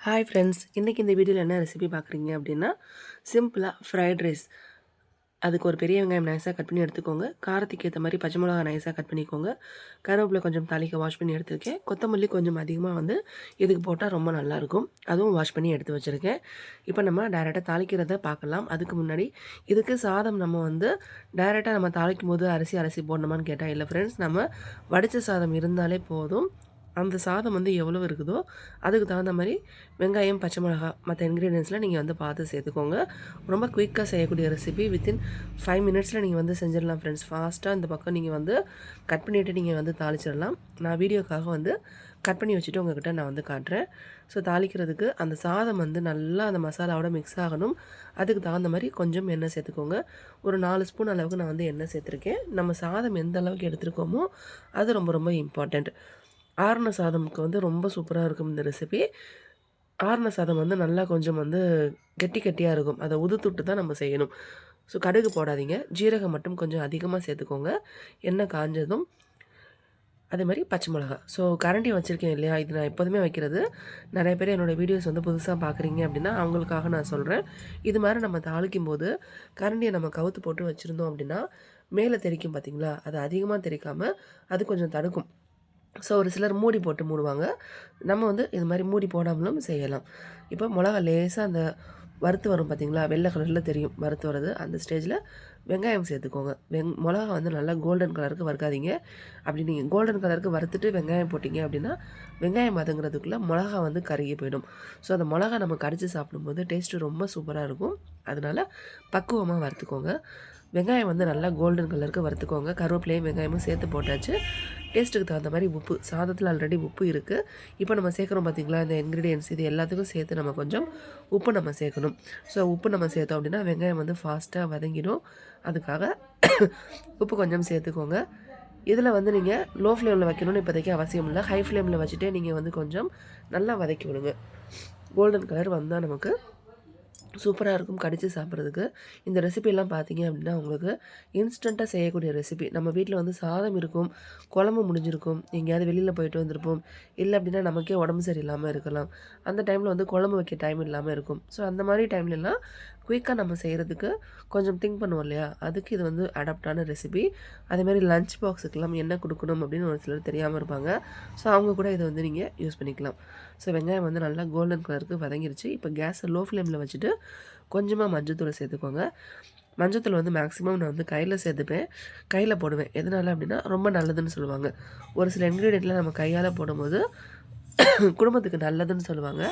Hi friends, இன்றைக்கி இந்த வீடியோவில் என்ன ரெசிபி பார்க்குறீங்க அப்படின்னா, சிம்பிளாக ஃப்ரைட் ரைஸ். அதுக்கு ஒரு பெரிய வெங்காயம் நைஸாக கட் பண்ணி எடுத்துக்கோங்க. காரத்துக்கு ஏற்ற மாதிரி பச்சை மிளகா நைஸாக கட் பண்ணிக்கோங்க. கருவேப்பிலை கொஞ்சம் தாளிக்க வாஷ் பண்ணி எடுத்துருக்கேன். கொத்தமல்லி கொஞ்சம் அதிகமாக இதுக்கு போட்டால் ரொம்ப நல்லாயிருக்கும். அதுவும் வாஷ் பண்ணி எடுத்து வச்சுருக்கேன். இப்போ நம்ம டைரெக்டாக தாளிக்கிறத பார்க்கலாம். அதுக்கு முன்னாடி இதுக்கு சாதம் நம்ம டைரெக்டாக நம்ம தாளிக்கும் போது அரிசி போடணுமான்னு கேட்டால் இல்லை ஃப்ரெண்ட்ஸ். நம்ம வடித்த சாதம் இருந்தாலே போதும். அந்த சாதம் எவ்வளோ இருக்குதோ அதுக்கு தகுந்த மாதிரி வெங்காயம், பச்சை மிளகா மற்ற இன்க்ரீடியன்ஸ்லாம் நீங்கள் பார்த்து சேர்த்துக்கோங்க. ரொம்ப குயிக்காக செய்யக்கூடிய ரெசிபி. வித்தின் 5 மினிட்ஸில் நீங்கள் செஞ்சிடலாம் ஃப்ரெண்ட்ஸ். ஃபாஸ்ட்டாக இந்த பக்கம் நீங்கள் கட் பண்ணிவிட்டு நீங்கள் தாளிச்சிடலாம். நான் வீடியோக்காக கட் பண்ணி வச்சுட்டு உங்கள்கிட்ட நான் காட்டுறேன். ஸோ தாளிக்கிறதுக்கு அந்த சாதம் நல்லா அந்த மசாலாவோட மிக்ஸ் ஆகணும். அதுக்கு தகுந்த மாதிரி கொஞ்சம் எண்ணெய் சேர்த்துக்கோங்க. ஒரு 4 ஸ்பூன் அளவுக்கு நான் எண்ணெய் சேர்த்துருக்கேன். நம்ம சாதம் எந்த அளவுக்கு எடுத்துருக்கோமோ அது ரொம்ப ரொம்ப இம்பார்ட்டண்ட். ஆறுன சாதமுக்கு ரொம்ப சூப்பராக இருக்கும் இந்த ரெசிபி. ஆறுன சாதம் நல்லா கொஞ்சம் கெட்டி கெட்டியாக இருக்கும். அதை உதுத்துட்டு தான் நம்ம செய்யணும். ஸோ கடுகு போடாதீங்க. ஜீரகம் மட்டும் கொஞ்சம் அதிகமாக சேர்த்துக்கோங்க. எண்ணெய் காஞ்சதும் அதே மாதிரி பச்சை மிளகா. ஸோ கரண்டி வச்சுருக்கேன் இல்லையா, இது நான் எப்போதுமே வைக்கிறது. நிறைய பேர் என்னோடய வீடியோஸ் புதுசாக பார்க்குறீங்க அப்படின்னா அவங்களுக்காக நான் சொல்கிறேன். இது மாதிரி நம்ம தாளிக்கும் போது கரண்டியை நம்ம கவுத்து போட்டு வச்சுருந்தோம் அப்படின்னா மேலே தெறிக்கும் பார்த்தீங்களா, அது அதிகமாக தெறிக்காமல் அது கொஞ்சம் தடுக்கும். ஸோ ஒரு சிலர் மூடி போட்டு மூடுவாங்க. நம்ம இது மாதிரி மூடி போடாமலும் செய்யலாம். இப்போ மிளகா லேசாக அந்த வறுத்து வரும் பார்த்தீங்களா, வெள்ளை கலரில் தெரியும் வறுத்து வர்றது. அந்த ஸ்டேஜில் வெங்காயம் சேர்த்துக்கோங்க. மிளகா நல்லா கோல்டன் கலருக்கு வறுக்காதீங்க. அப்படி நீங்கள் கோல்டன் கலருக்கு வறுத்துட்டு வெங்காயம் போட்டிங்க அப்படின்னா வெங்காயம் வதங்குறதுக்குள்ளே மிளகா கருகி போயிடும். ஸோ அந்த மிளகா நம்ம கடித்து சாப்பிடும்போது டேஸ்ட்டு ரொம்ப சூப்பராக இருக்கும். அதனால் பக்குவமாக வறுத்துக்கோங்க. வெங்காயம் நல்லா கோல்டன் கலருக்கு வறுத்துக்கோங்க. கருவேப்பிலையும் வெங்காயமும் சேர்த்து போட்டாச்சு. டேஸ்ட்டுக்கு தகுந்த மாதிரி உப்பு, சாதத்தில் ஆல்ரெடி உப்பு இருக்குது. இப்போ நம்ம சேர்க்குறோம் பார்த்திங்களா, இந்த இன்க்ரீடியன்ஸ் இது எல்லாத்துக்கும் சேர்த்து நம்ம கொஞ்சம் உப்பு நம்ம சேர்க்கணும். ஸோ உப்பு நம்ம சேர்த்தோம் அப்படின்னா வெங்காயம் ஃபாஸ்ட்டாக வதங்கிடும். அதுக்காக உப்பு கொஞ்சம் சேர்த்துக்கோங்க. இதில் நீங்கள் லோ ஃப்ளேமில் வைக்கணும்னு இப்போதைக்கு அவசியம் இல்லை. ஹை ஃப்ளேமில் வச்சுட்டே நீங்கள் கொஞ்சம் நல்லா வதக்கி விடுங்க. கோல்டன் கலர் வந்தால் நமக்கு சூப்பராக இருக்கும் கடித்து சாப்பிட்றதுக்கு. இந்த ரெசிபியெல்லாம் பார்த்தீங்க அப்படின்னா உங்களுக்கு இன்ஸ்டண்ட்டாக செய்யக்கூடிய ரெசிபி. நம்ம வீட்டில் சாதம் இருக்கும், குழம்பு முடிஞ்சிருக்கும், எங்கேயாவது வெளியில் போயிட்டு வந்திருப்போம், இல்லை அப்படின்னா நமக்கே உடம்பு சரியில்லாமல் இருக்கலாம். அந்த டைமில் குழம்பு வைக்க டைம் இல்லாமல் இருக்கும். ஸோ அந்த மாதிரி டைம்லலாம் குயிக்காக நம்ம செய்கிறதுக்கு கொஞ்சம் திங்க் பண்ணுவோம் இல்லையா, அதுக்கு இது அடாப்டான ரெசிபி. அதேமாதிரி லஞ்ச் பாக்ஸுக்கெல்லாம் என்ன கொடுக்கணும் அப்படின்னு ஒரு சிலர் தெரியாமல் இருப்பாங்க. ஸோ அவங்க கூட இதை நீங்கள் யூஸ் பண்ணிக்கலாம். ஸோ வெங்காயம் நல்லா கோல்டன் கலருக்கு வதங்கிருச்சு. இப்போ கேஸை லோ ஃப்ளேமில் வச்சுட்டு கொஞ்சமாக மஞ்சத்தூள் சேர்த்துக்கோங்க. மஞ்சத்தூள் மேக்ஸிமம் நான் கையில் சேர்த்துப்பேன், கையில் போடுவேன். எதனால் அப்படின்னா ரொம்ப நல்லதுன்னு சொல்லுவாங்க. ஒரு சில இன்க்ரீடியண்ட்டில் நம்ம கையால் போடும்போது குடும்பத்துக்கு நல்லதுன்னு சொல்லுவாங்க.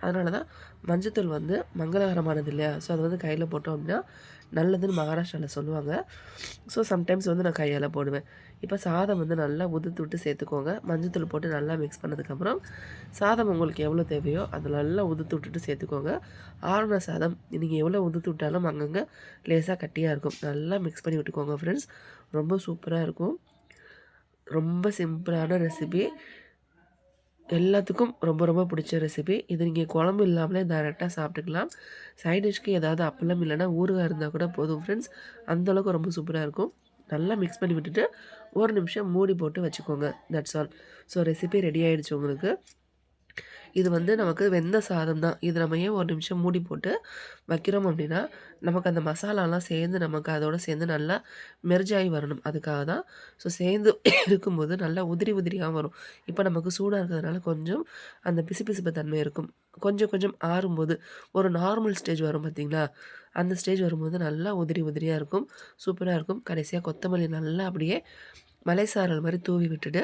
அதனால தான் மஞ்சத்தூள் மங்களகரமானது இல்லையா. ஸோ அது கையில் போட்டோம் அப்படின்னா நல்லதுன்னு மகாராஷ்டிராவில் சொல்லுவாங்க. ஸோ சம்டைம்ஸ் நான் கையால் போடுவேன். இப்போ சாதம் நல்லா உதுத்து விட்டு சேர்த்துக்கோங்க. மஞ்சத்தூள் போட்டு நல்லா மிக்ஸ் பண்ணதுக்கப்புறம் சாதம் உங்களுக்கு எவ்வளோ தேவையோ அதை நல்லா உதுத்து விட்டுட்டு சேர்த்துக்கோங்க. ஆறுன சாதம் நீங்கள் எவ்வளோ உதுத்து விட்டாலும் அங்கங்கே லேசாக கட்டியாக இருக்கும். நல்லா மிக்ஸ் பண்ணி விட்டுக்கோங்க ஃப்ரெண்ட்ஸ். ரொம்ப சூப்பராக இருக்கும். ரொம்ப சிம்பிளான ரெசிபி, எல்லாத்துக்கும் ரொம்ப ரொம்ப பிடிச்ச ரெசிபி. இது நீங்கள் குழம்பு இல்லாமலே டைரெக்டாக சாப்பிட்டுக்கலாம். சைட் டிஷ்க்கு ஏதாவது அப்பளம் இல்லைனா ஊறுகாய் இருந்தால் கூட போதும் ஃப்ரெண்ட்ஸ். அந்தளவுக்கு ரொம்ப சூப்பராக இருக்கும். நல்லா மிக்ஸ் பண்ணி விட்டுட்டு ஒரு நிமிஷம் மூடி போட்டு வச்சுக்கோங்க. That's all. So recipe ready ஆகிடுச்சு உங்களுக்கு. இது நமக்கு வெந்த சாதம் தான். இது நம்ம ஏன் ஒரு நிமிஷம் மூடி போட்டு வைக்கிறோம் அப்படின்னா நமக்கு அந்த மசாலாலாம் சேர்ந்து நமக்கு அதோடு சேர்ந்து நல்லா மெர்ஜாகி வரணும். அதுக்காக தான். ஸோ சேர்ந்து இருக்கும்போது நல்லா உதிரி உதிரியாக வரும். இப்போ நமக்கு சூடாக இருக்கிறதுனால கொஞ்சம் அந்த பிசுபிசுப்பு தன்மை இருக்கும். கொஞ்சம் கொஞ்சம் ஆறும்போது ஒரு நார்மல் ஸ்டேஜ் வரும் பார்த்திங்களா, அந்த ஸ்டேஜ் வரும்போது நல்லா உதிரி உதிரியாக இருக்கும். சூப்பராக இருக்கும். கடைசியாக கொத்தமல்லி நல்லா அப்படியே மலைசாரல் மாதிரி தூவி விட்டுட்டு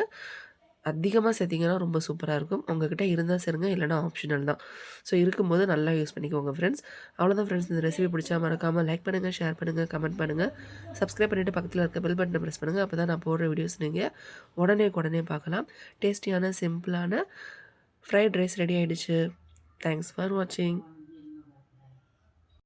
அதிகமாக சேர்த்திங்கன்னா ரொம்ப சூப்பராக இருக்கும். உங்கள்கிட்ட இருந்தால் சேருங்க, இல்லைனா ஆப்ஷனல் தான். ஸோ இருக்கும்போது நல்லா யூஸ் பண்ணிக்கோங்க ஃப்ரெண்ட்ஸ். அவ்வளோதான் ஃப்ரெண்ட்ஸ். இந்த ரெசிபி பிடிச்சா மறக்காமல் லைக் பண்ணுங்கள், ஷேர் பண்ணுங்கள், கமெண்ட் பண்ணுங்கள், சப்ஸ்கிரைப் பண்ணிவிட்டு பக்கத்தில் இருக்க பெல் பட்டனை ப்ரெஸ் பண்ணுங்கள். அப்போ தான் நான் போடுற வீடியோஸ் நீங்கள் உடனே பார்க்கலாம். டேஸ்டியான சிம்பிளான ஃப்ரைட் ரைஸ் ரெடி ஆகிடுச்சு. தேங்க்ஸ் ஃபார் வாட்சிங்.